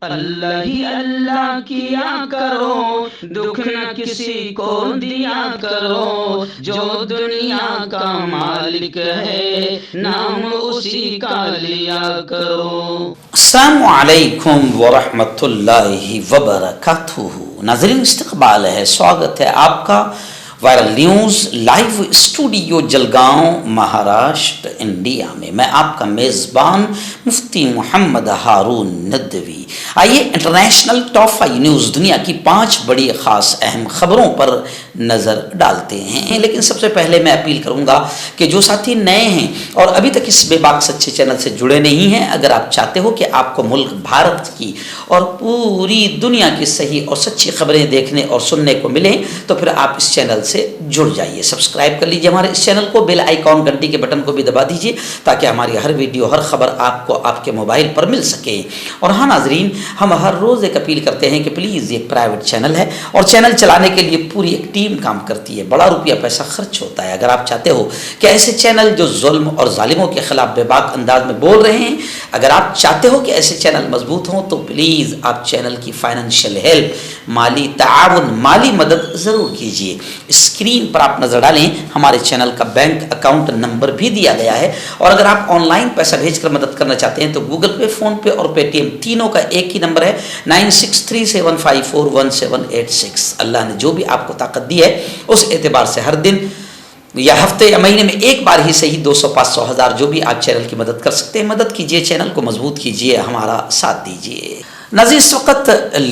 اللہ ہی اللہ کیا کرو، دکھ نہ کسی کو دیا کرو، جو دنیا کا مالک ہے نام اسی کا لیا کرو۔ السلام علیکم ورحمۃ اللہ وبرکاتہ۔ ناظرین استقبال ہے، سواگت ہے آپ کا viral news live studio Jalgaon Maharashtra India میں۔ میں آپ کا میزبان مفتی محمد ہارون ندوی۔ آئیے انٹرنیشنل ٹاپ 5 نیوز دنیا کی 5 بڑی خاص اہم خبروں پر نظر ڈالتے ہیں۔ لیکن سب سے پہلے میں اپیل کروں گا کہ جو ساتھی نئے ہیں اور ابھی تک اس بے باک سچے چینل سے جڑے نہیں ہیں، اگر آپ چاہتے ہو کہ آپ کو ملک بھارت کی اور پوری دنیا کی صحیح اور سچی خبریں دیکھنے اور سننے کو ملیں تو پھر آپ اس چینل سے جڑ جائیے، سبسکرائب کر لیجیے ہمارے اس چینل کو، بیل آئیکن گھنٹی کے بٹن کو بھی دبا دیجیے تاکہ ہماری ہر ویڈیو ہر خبر آپ کو آپ کے موبائل پر مل سکے۔ اور ہاں ناظرین، ہم ہر روز ایک اپیل کرتے ہیں کہ پلیز یہ پرائیویٹ چینل ہے اور چینل چلانے کے لیے پوری ایک ٹیم کام کرتی ہے، بڑا روپیہ پیسہ خرچ ہوتا ہے۔ اگر آپ چاہتے ہو کہ ایسے چینل جو ظلم اور ظالموں کے خلاف بے باک انداز میں بول رہے ہیں، اگر آپ چاہتے ہو کہ ایسے چینل مضبوط ہوں تو پلیز آپ چینل کی فائنینشیل ہیلپ، مالی تعاون، مالی مدد ضرور کیجیے۔ اسکرین پر آپ نظر ڈالیں، ہمارے چینل کا بینک اکاؤنٹ نمبر بھی دیا گیا ہے، اور اگر آپ آن لائن پیسہ بھیج کر مدد کرنا چاہتے ہیں تو گوگل پے، فون پے اور پے ٹی ایم تینوں کا ایک ہی نمبر ہے 9637541786۔ اللہ نے جو بھی آپ کو طاقت دی ہے اس اعتبار سے ہر دن یا ہفتے یا مہینے میں ایک بار ہی صحیح 200، 500، 1000 جو بھی آپ چینل کی مدد کر سکتے ہیں مدد کیجیے، چینل کو مضبوط کیجیے، ہمارا ساتھ دیجیے۔ ناظرین، اس وقت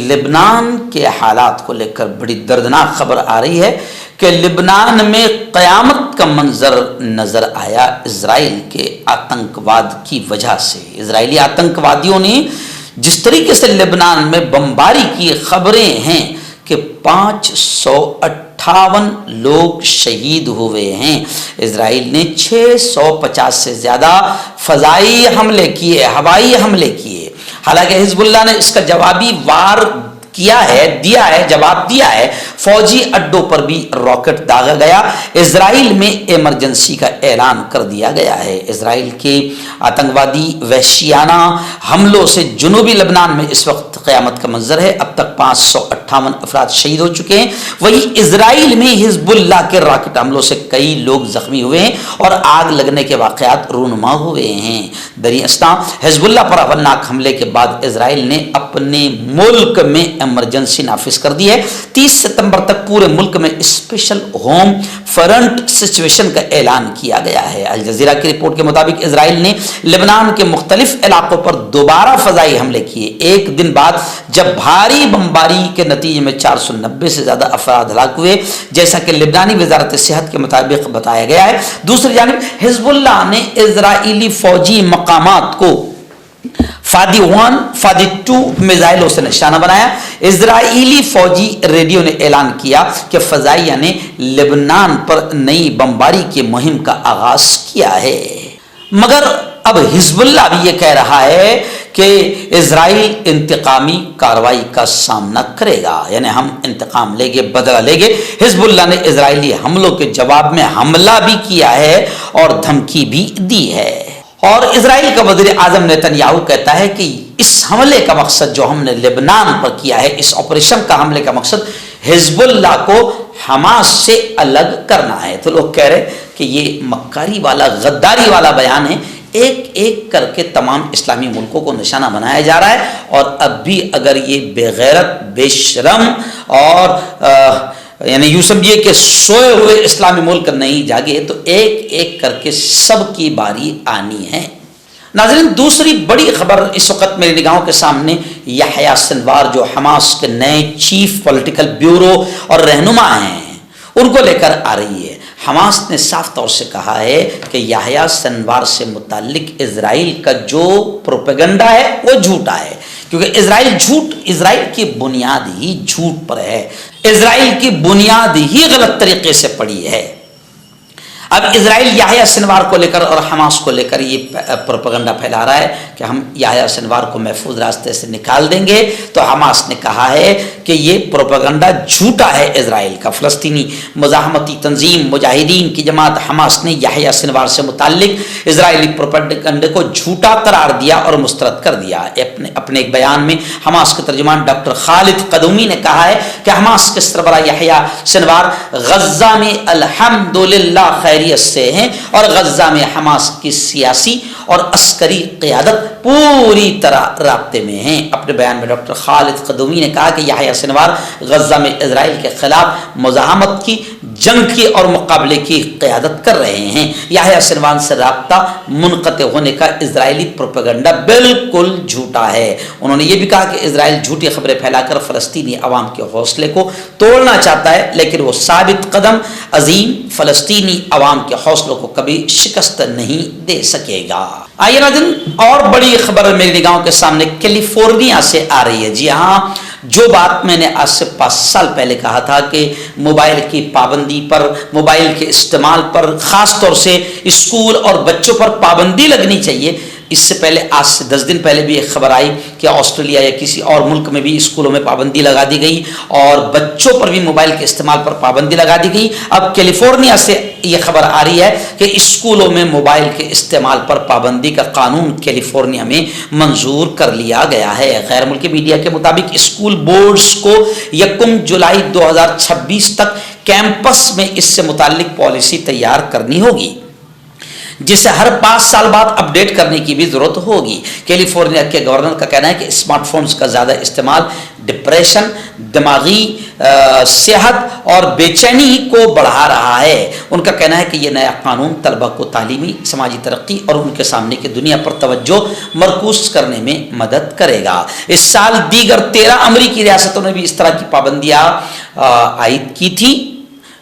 لبنان کے حالات کو لے کر بڑی دردناک خبر آ رہی ہے کہ لبنان میں قیامت کا منظر نظر آیا اسرائیل کے آتنکواد کی وجہ سے۔ اسرائیلی آتنکوادیوں نے جس طریقے سے لبنان میں بمباری کی خبریں ہیں کہ 558 لوگ شہید ہوئے ہیں۔ اسرائیل نے 650 سے زیادہ فضائی حملے کیے، ہوائی حملے کیے۔ حالانکہ حزب اللہ نے اس کا جوابی وار کیا ہے، جواب دیا ہے، فوجی اڈوں پر بھی راکٹ داغا گیا۔ اسرائیل میں ایمرجنسی کا اعلان کر دیا گیا ہے۔ اسرائیل کے آتنکوادی وحشیانہ حملوں سے جنوبی لبنان میں اس وقت قیامت کا منظر ہے۔ اب تک 558 افراد شہید ہو چکے ہیں۔ وہی اسرائیل میں حزب اللہ کے راکٹ حملوں سے کئی لوگ زخمی ہوئے ہیں اور آگ لگنے کے واقعات رونما ہوئے ہیں۔ دریں اثنا حزب اللہ پر ہولناک حملے کے بعد اسرائیل نے اپنے ملک میں ایمرجنسی نافذ کر دی ہے۔ 30 ستمبر تک پورے ملک میں اسپیشل ہوم فرنٹ سچویشن کا اعلان کیا گیا ہے۔ الجزیرہ کی رپورٹ کے مطابق اسرائیل نے لبنان کے مختلف علاقوں پر دوبارہ فضائی حملے کیے، ایک دن بعد جب بھاری بمباری کے نتیجے میں 490 سے زیادہ افراد ہلاک ہوئے، جیسا کہ لبنانی وزارت صحت کے مطابق بتایا گیا ہے۔ دوسری جانب حزب اللہ نے اسرائیلی فوجی مقامات کو فادی 1، فادی 2 میزائلوں سے نشانہ بنایا۔ اسرائیلی فوجی ریڈیو نے اعلان کیا کہ فضائیہ نے لبنان پر نئی بمباری کی مہم کا آغاز کیا ہے، مگر اب حزب اللہ بھی یہ کہہ رہا ہے کہ اسرائیل انتقامی کارروائی کا سامنا کرے گا، یعنی ہم انتقام لیں گے، بدلہ لیں گے۔ حزب اللہ نے اسرائیلی حملوں کے جواب میں حملہ بھی کیا ہے اور دھمکی بھی دی ہے۔ اور اسرائیل کا وزیر اعظم نیتنیاہو کہتا ہے کہ اس حملے کا مقصد جو ہم نے لبنان پر کیا ہے، اس آپریشن کا حملے کا مقصد حزب اللہ کو حماس سے الگ کرنا ہے۔ تو لوگ کہہ رہے کہ یہ مکاری والا، غداری والا بیان ہے، ایک ایک کر کے تمام اسلامی ملکوں کو نشانہ بنایا جا رہا ہے، اور اب بھی اگر یہ بے غیرت، بے شرم اور یعنی یوں سمجھیے کہ سوئے ہوئے اسلامی ملک نہیں جاگے تو ایک ایک کر کے سب کی باری آنی ہے۔ ناظرین، دوسری بڑی خبر اس وقت میری نگاہوں کے سامنے یحییٰ سنوار جو حماس کے نئے چیف پولیٹیکل بیورو اور رہنما ہیں ان کو لے کر آ رہی ہے۔ حماس نے صاف طور سے کہا ہے کہ یحییٰ سنوار سے متعلق اسرائیل کا جو پروپیگنڈا ہے وہ جھوٹا ہے، کیونکہ اسرائیل کی بنیاد ہی جھوٹ پر ہے، اسرائیل کی بنیاد ہی غلط طریقے سے پڑی ہے۔ اب اسرائیل یحییٰ سنوار کو لے کر اور حماس کو لے کر یہ پروپیگنڈا پھیلا رہا ہے کہ ہم یحییٰ سنوار کو محفوظ راستے سے نکال دیں گے. تو حماس نے کہا ہے کہ یہ پروپیگنڈا جھوٹا ہے اسرائیل کا. فلسطینی مزاحمتی تنظیم مجاہدین کی جماعت حماس نے یحییٰ سنوار سے متعلق اسرائیلی پروپیگنڈے کو جھوٹا قرار دیا اور مسترد کر دیا. اپنے ایک بیان میں حماس کے ترجمان ڈاکٹر خالد قدومی نے کہا ہے کہ حماس کے سربراہ یحییٰ سنوار غزہ میں الحمدللہ خیریت سے ہیں اور غزہ میں حماس کی سیاسی اور عسکری قیادت پوری طرح رابطے میں ہیں. اپنے بیان میں ڈاکٹر خالد قدومی نے کہا کہ یحییٰ سنوار غزہ میں اسرائیل کے خلاف مزاحمت کی، جنگ کی اور مقابلے کی قیادت کر رہے ہیں. یحییٰ سنوار سے رابطہ منقطع ہونے کا اسرائیلی پروپیگنڈا بالکل جھوٹا ہے. انہوں نے یہ بھی کہا کہ اسرائیل جھوٹی خبریں پھیلا کر فلسطینی عوام کے حوصلے کو توڑنا چاہتا ہے، لیکن وہ ثابت قدم عظیم فلسطینی عوام کے حوصلوں کو کبھی شکست نہیں دے سکے گا. آئیے ناظرین، اور بڑی خبر میری نگاہوں کے سامنے کیلیفورنیا سے آ رہی ہے. جی ہاں، جو بات میں نے آج سے 5 سال پہلے کہا تھا کہ موبائل کی پابندی پر، موبائل کے استعمال پر، خاص طور سے اسکول اور بچوں پر پابندی لگنی چاہیے. اس سے پہلے آج سے 10 دن پہلے بھی ایک خبر آئی کہ آسٹریلیا یا کسی اور ملک میں بھی اسکولوں میں پابندی لگا دی گئی اور بچوں پر بھی موبائل کے استعمال پر پابندی لگا دی گئی. اب کیلیفورنیا سے یہ خبر آ رہی ہے کہ اسکولوں میں موبائل کے استعمال پر پابندی کا قانون کیلیفورنیا میں منظور کر لیا گیا ہے. غیر ملکی میڈیا کے مطابق اسکول بورڈز کو 1 جولائی 2026 تک کیمپس میں اس سے متعلق پالیسی تیار کرنی ہوگی، جسے ہر 5 سال بعد اپ ڈیٹ کرنے کی بھی ضرورت ہوگی. کیلیفورنیا کے گورنر کا کہنا ہے کہ اسمارٹ فونز کا زیادہ استعمال ڈپریشن، دماغی صحت اور بے چینی کو بڑھا رہا ہے. ان کا کہنا ہے کہ یہ نیا قانون طلبہ کو تعلیمی، سماجی ترقی اور ان کے سامنے کی دنیا پر توجہ مرکوز کرنے میں مدد کرے گا. اس سال دیگر 13 امریکی ریاستوں نے بھی اس طرح کی پابندیاں عائد کی تھی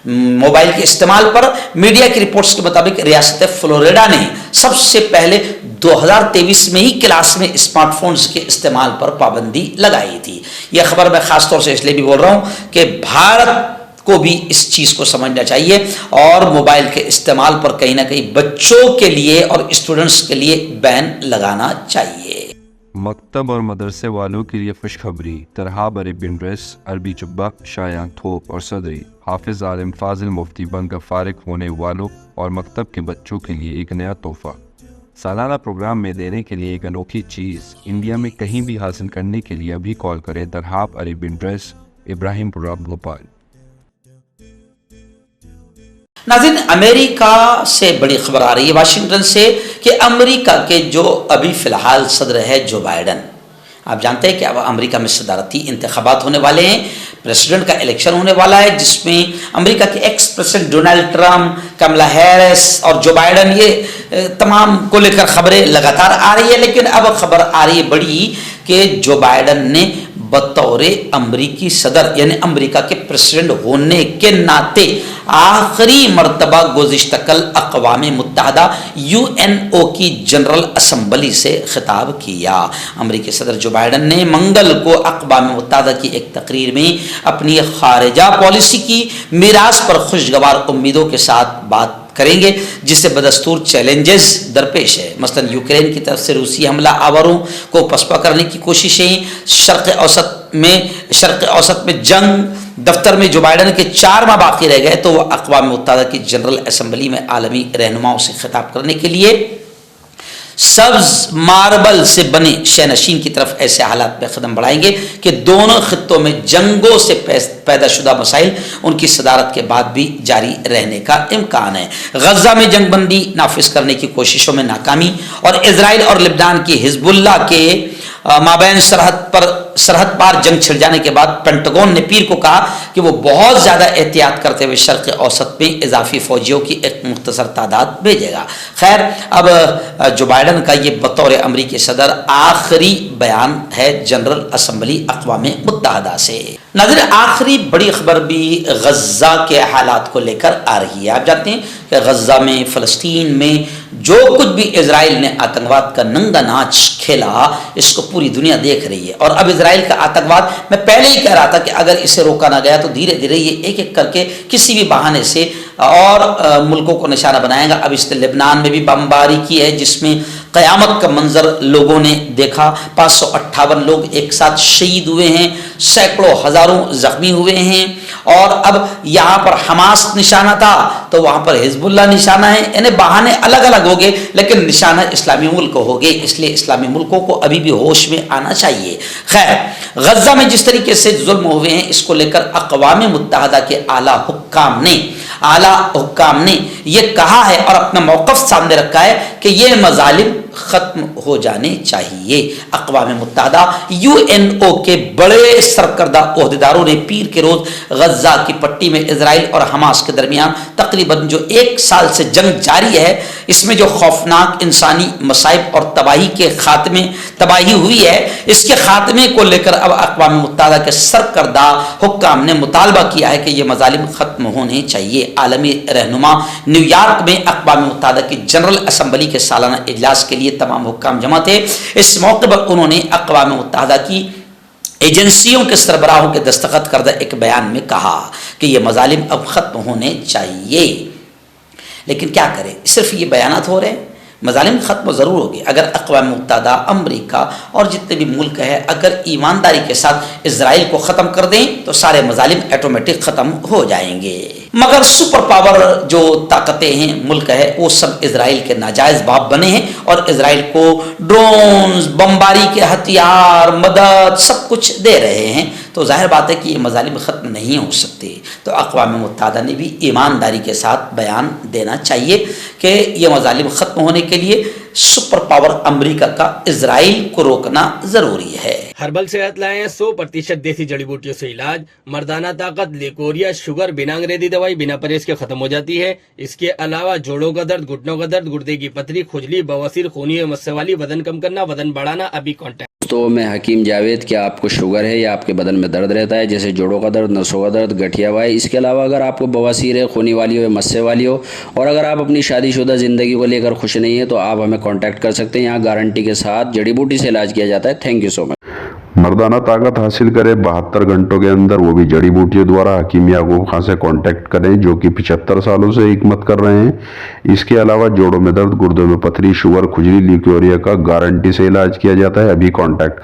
موبائل کے استعمال پر. میڈیا کی رپورٹس کے مطابق ریاست فلوریڈا نے سب سے پہلے 2023 میں ہی کلاس میں اسمارٹ فونز کے استعمال پر پابندی لگائی تھی. یہ خبر میں خاص طور سے اس لیے بھی بول رہا ہوں کہ بھارت کو بھی اس چیز کو سمجھنا چاہیے اور موبائل کے استعمال پر کہیں نہ کہیں بچوں کے لیے اور اسٹوڈنٹس کے لیے بین لگانا چاہیے. مکتب اور مدرسے والوں کے لیے خوشخبری. ترحاب عربی ڈریس، عربی جبہ، شایان تھوپ اور صدری. حافظ عالم فاضل مفتی بن کر فارغ ہونے والوں اور مکتب کے بچوں کے لیے ایک نیا تحفہ. سالانہ پروگرام میں دینے کے لیے ایک انوکھی چیز انڈیا میں کہیں بھی حاصل کرنے کے لیے ابھی کال کریں. ترحاب عربی ڈریس، ابراہیم پورہ، بھوپال. ناظرین، امریکہ سے بڑی خبر آ رہی ہے واشنگٹن سے کہ امریکہ کے جو ابھی فی الحال صدر ہے جو بائیڈن، آپ جانتے ہیں کہ اب امریکہ میں صدارتی انتخابات ہونے والے ہیں، پریسیڈنٹ کا الیکشن ہونے والا ہے جس میں امریکہ کے ex president Donald Trump, Kamala Harris اور جو بائیڈن، یہ تمام کو لے کر خبریں لگاتار آ رہی ہے. لیکن اب خبر آ رہی ہے بڑی کہ جو بائیڈن نے بطور امریکی صدر یعنی امریکہ کے پریسیڈنٹ ہونے کے ناطے آخری مرتبہ گزشتہ کل اقوام متحدہ UNO کی جنرل اسمبلی سے خطاب کیا. امریکی صدر جو بائیڈن نے منگل کو اقوام متحدہ کی ایک تقریر میں اپنی خارجہ پالیسی کی میراث پر خوشگوار امیدوں کے ساتھ بات کریں گے جس سے بدستور چیلنجز درپیش ہے. مثلا یوکرین کی طرف سے روسی حملہ آوروں کو پسپا کرنے کی کوششیں، شرق اوسط میں جنگ. دفتر میں جو بائیڈن کے 4 ماہ باقی رہ گئے تو وہ اقوام متحدہ کی جنرل اسمبلی میں عالمی رہنماؤں سے خطاب کرنے کے لیے سبز ماربل سے بنے شہنشین کی طرف ایسے حالات میں قدم بڑھائیں گے کہ دونوں خطوں میں جنگوں سے پیدا شدہ مسائل ان کی صدارت کے بعد بھی جاری رہنے کا امکان ہے. غزہ میں جنگ بندی نافذ کرنے کی کوششوں میں ناکامی اور اسرائیل اور لبنان کی حزب اللہ کے مابین سرحد پار جنگ چھڑ جانے کے بعد پینٹاگون نے پیر کو کہا کہ وہ بہت زیادہ احتیاط کرتے ہوئے شرق اوسط میں اضافی فوجیوں کی ایک مختصر تعداد بھیجے گا. خیر، اب جو بائیڈن کا یہ بطور امریکی صدر آخری بیان ہے جنرل اسمبلی اقوام متحدہ سے. ناظرین، آخری بڑی خبر بھی غزہ کے حالات کو لے کر آ رہی ہے. آپ جانتے ہیں کہ غزہ میں، فلسطین میں جو کچھ بھی اسرائیل نے آتنکواد کا ننگا ناچ کھیلا اس کو پوری دنیا دیکھ رہی ہے. اور اب اسرائیل کا آتنکواد، میں پہلے ہی کہہ رہا تھا کہ اگر اسے روکا نہ گیا تو دھیرے دھیرے یہ ایک ایک کر کے کسی بھی بہانے سے اور ملکوں کو نشانہ بنائے گا. اب اس نے لبنان میں بھی بمباری کی ہے جس میں قیامت کا منظر لوگوں نے دیکھا. 558 لوگ ایک ساتھ شہید ہوئے ہیں, سینکڑوں ہزاروں زخمی ہوئے ہیں. اور اب یہاں پر حماس نشانہ تھا تو وہاں پر حزب اللہ نشانہ ہے. یعنی بہانے الگ الگ ہو گئے لیکن نشانہ اسلامی ملک ہو گئے. اس لیے اسلامی ملکوں کو ابھی بھی ہوش میں آنا چاہیے. خیر, غزہ میں جس طریقے سے ظلم ہوئے ہیں اس کو لے کر اقوام متحدہ کے اعلیٰ حکام نے یہ کہا ہے اور اپنا موقف سامنے رکھا ہے کہ یہ مظالم ختم ہو جانے چاہیے. اقوام متحدہ UNO کے بڑے سرکردہ عہدیداروں نے پیر کے روز غزہ کی پٹی میں اسرائیل اور حماس کے درمیان تقریباً جو 1 سال سے جنگ جاری ہے اس میں جو خوفناک انسانی مصائب اور تباہی ہوئی ہے اس کے خاتمے کو لے کر اب اقوام متحدہ کے سرکردہ حکام نے مطالبہ کیا ہے کہ یہ مظالم ختم ہونے چاہیے. عالمی رہنما نیو یارک میں اقوام متحدہ کی جنرل اسمبلی کے سالانہ اجلاس کے لیے تمام حکام جمع تھے. اس موقع پر انہوں نے اقوام متحدہ کی ایجنسیوں کے سربراہوں کے دستخط کردہ ایک بیان میں کہا کہ یہ مظالم اب ختم ہونے چاہیے. لیکن کیا کریں, صرف یہ بیانات ہو رہے ہیں. مظالم ختم ضرور ہوگی اگر اقوام متحدہ, امریکہ اور جتنے بھی ملک ہیں اگر ایمانداری کے ساتھ اسرائیل کو ختم کر دیں تو سارے مظالم آٹومیٹک ختم ہو جائیں گے. مگر سپر پاور جو طاقتیں ہیں, ملک ہے, وہ سب اسرائیل کے ناجائز باپ بنے ہیں اور اسرائیل کو ڈرونز, بمباری کے ہتھیار, مدد سب کچھ دے رہے ہیں. تو ظاہر بات ہے کہ یہ مظالم ختم نہیں ہو سکتے. تو اقوام متحدہ نے بھی ایمانداری کے ساتھ بیان دینا چاہیے کہ یہ مظالم ختم ہونے کے لیے سپر پاور امریکہ کا اسرائیل کو روکنا ضروری ہے. ہربل صحت لائے ہیں 100% دیسی جڑی بوٹیوں سے علاج. مردانہ طاقت, لیکوریا, شوگر, بنا انگریزی دوائی بنا پرہیز کے ختم ہو جاتی ہے. اس کے علاوہ جوڑوں کا درد, گھٹنوں کا درد, گردے کی پتھری, کھجلی, بواسیر, خونی مسے والی, وزن کم کرنا, وزن بڑھانا, ابھی کانٹیکٹ. تو میں حکیم جاوید. کیا آپ کو شوگر ہے یا آپ کے بدن میں درد رہتا ہے جیسے جوڑوں کا درد, نسوں کا درد, گٹھیا ہوا ہے؟ اس کے علاوہ اگر آپ کو بواسیر ہے, خونی والی ہو, مسے والی ہو, اور اگر آپ اپنی شادی شدہ زندگی کو لے کر خوش نہیں ہیں تو آپ ہمیں کانٹیکٹ کر سکتے ہیں. یہاں گارنٹی کے ساتھ جڑی بوٹی سے علاج کیا جاتا ہے. تھینک یو سو مچ. مردانہ طاقت حاصل کرے 72 گھنٹوں کے اندر, وہ بھی جڑی بوٹیوں دوارا. حکیم یعقوب خان سے کانٹیکٹ کریں جو کہ 75 سالوں سے حکمت کر رہے ہیں. اس کے علاوہ جوڑوں میں درد, گردوں میں پتھری, شوگر, کھجلی, لیکوریا کا گارنٹی سے علاج کیا جاتا ہے. ابھی کانٹیکٹ